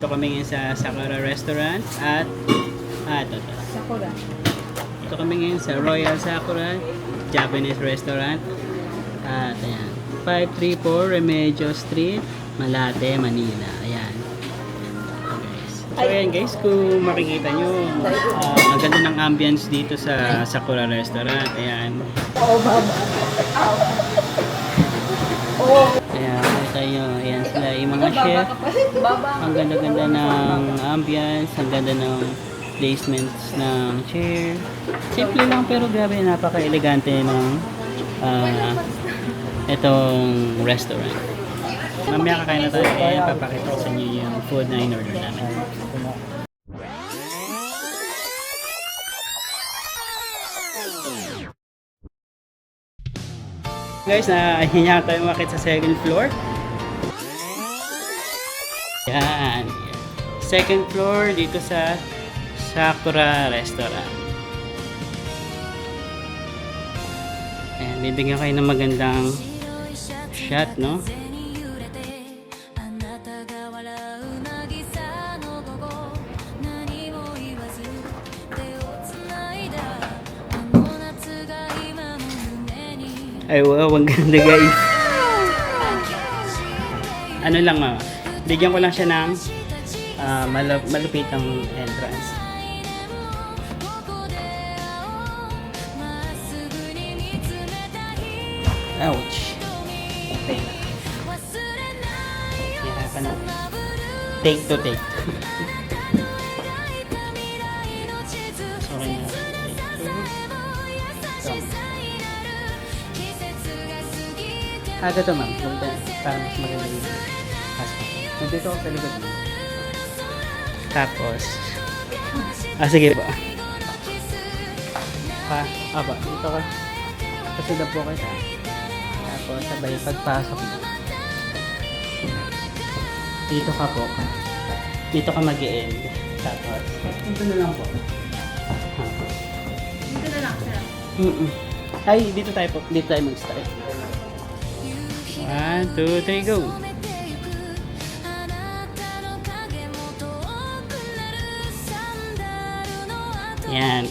Ito kami ngayon sa Sakura Restaurant at ito. Sakura. Ito kami ngayon sa Royal Sakura Japanese Restaurant at ayan, 534 Remedios Street, Malate, Manila. Ayan. So ayan guys, kung makikita nyo, ang ganda ng ambience dito sa Sakura Restaurant. Ayan. Ayan, kita nyo. Ayan sila yung mga chef. Ang ganda-ganda ng ambience, ang ganda ng placements ng chair. Simple lang pero grabe, napaka-elegante ng itong restaurant. Mamaya kakain na tayo, kaya papakita ko sa inyo yung food na in-order namin. Guys, nahihinga tayo makit sa second floor. Yan. Second floor dito sa Sakura Restaurant. Ayan, bibigyan kayo ng magandang shot, no? Ay, wow, ang ganda guys. Ano lang, mama. Bigyan ko lang siya ng malupitang entrance. Ouch. Okay na. Hirapan na. Take to take. Sorry na. Ito ma'am. Para mas maganda yung pasok. Nandito ako sa likod mo. Tapos, sige po. Aba, dito ka. Kasunod po kita. Tapos, sabay pagpasok mo. Dito ka po. Dito ka mag-e-end. Tapos, dito na lang po. Dito na lang sila. Ay, dito tayo po. Dito tayo mag-start. 1, 2, 3, go! Yan.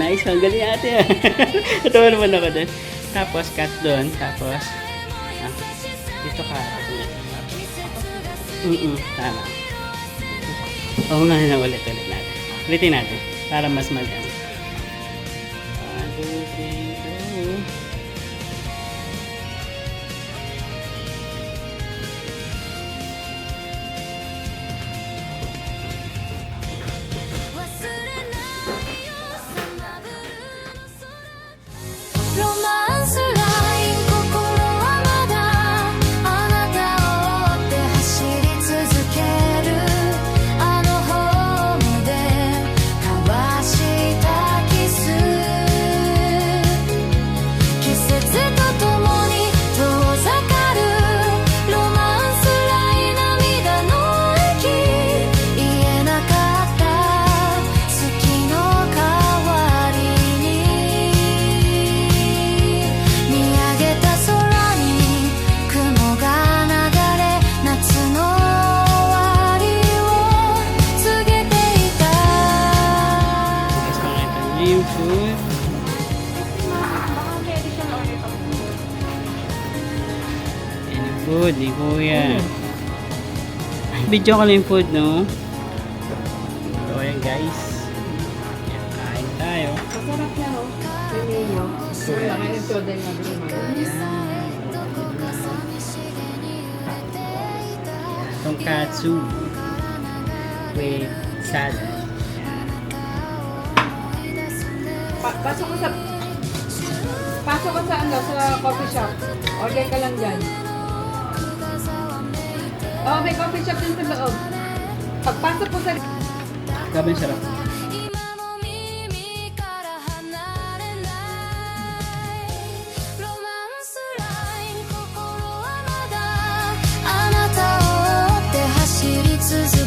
Nice, ang galing ate. Ito naman ako doon. Tapos, cut doon. Tapos, dito ka. Tama. Oo nga na ulit natin. Ulitin natin. Para mas magaan. 1, 2, 3, go. Yung food. Yan yung food, di kuya. Video ko lang yung food, no? So, ayan guys. Yan, kain tayo. Masarap yan, oh. Remedios. Laki ng soda na Tonkatsu with salad. Pasok ka sa coffee shop. Order ka lang dyan. Oh, may coffee shop din sa loob. Pagpasok po sa... Grabe yung sarap.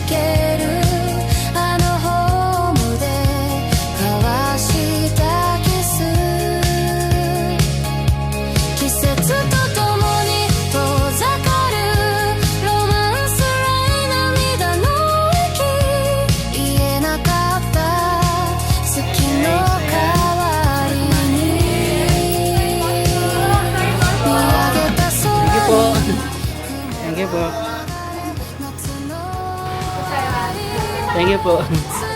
けるあのホームで交わしたキス季節とともに遠ざかるロマンスライ涙の息言えなかった好きの代わりに見上げた Thank you po. 空に Thank you po. 夏の Thank you po. つ